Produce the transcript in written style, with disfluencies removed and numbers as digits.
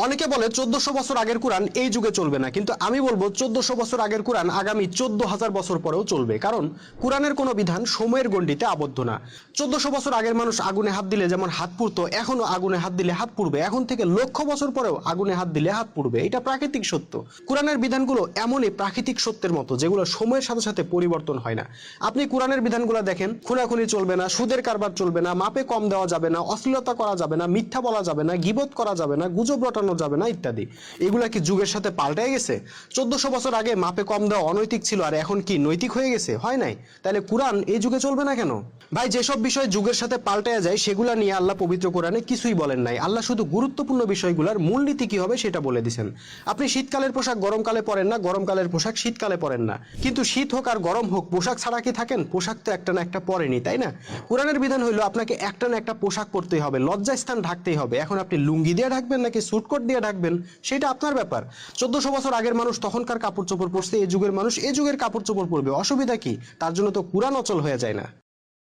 অনেকে বলে 1400 বছর আগের কোরআন এই যুগে চলবে না, কিন্তু আমি বলবো 1400 বছর আগের কোরআন আগামী 14,000 বছর পরেও চলবে, কারণ কোরআনের কোনো বিধান সময়ের গণ্ডিতে আবদ্ধ না। 1400 বছর আগের মানুষ আগুনে হাত দিলে যেমন হাত পুড়তো, এখনো আগুনে হাত দিলে হাত পুড়বে, এখন থেকে লক্ষ বছর পরেও আগুনে হাত দিলে হাত পুড়বে। এটা প্রাকৃতিক সত্য। কোরআনের বিধানগুলো এমনই প্রাকৃতিক সত্যের মতো যেগুলো সময়ের সাথে সাথে পরিবর্তন হয় না। আপনি কোরআনের বিধানগুলো দেখেন, খুনাখুনি চলবে না, সুদের কারবার চলবে না, মাপে কম দেওয়া যাবে না, অশ্লীলতা করা যাবে না, মিথ্যা বলা যাবে না, গীবত করা যাবে না, গুজব রটানো যাবে না ইত্যাদি। এগুলা কি যুগের সাথে পাল্টে গেছে? 1400 বছর আগে মাপে কম দেওয়া অনৈতিক ছিল, আর এখন কি নৈতিক হয়ে গেছে? হয় নাই। তাহলে কোরআন এই যুগে চলবে না কেন? ভাই, যেসব বিষয় যুগের সাথে পাল্টে যায় সেগুলা নিয়ে আল্লাহ পবিত্র কোরআনে কিছুই বলেন নাই। আল্লাহ শুধু গুরুত্বপূর্ণ বিষয়গুলোর মূলনীতি কি হবে সেটা বলে দিয়েছেন। আপনি শীতকালের পোশাক গরমকালে পরেন না, গরমকালের পোশাক শীতকালে পরেন না, কিন্তু শীত হোক আর গরম হোক পোশাক ছাড়া কি থাকেন? পোশাক তো একটা না একটা পরেনি, তাই না? কোরআনের বিধান হইলো আপনাকে একটা না একটা পোশাক পরতেই হবে, লজ্জাস্থান ঢাকতেই হবে। এখন আপনি লুঙ্গি দিয়ে ঢাকবেন নাকি সুটকোট দিয়ে ঢাকবেন সেটা আপনার ব্যাপার। 1400 বছর আগের মানুষ তখনকার কাপড় চোপড় পরছে, এই যুগের মানুষ এই যুগের কাপড় চোপড় পরবে, অসুবিধা কি? তার জন্য তো কোরআন অচল হয়ে যায় না।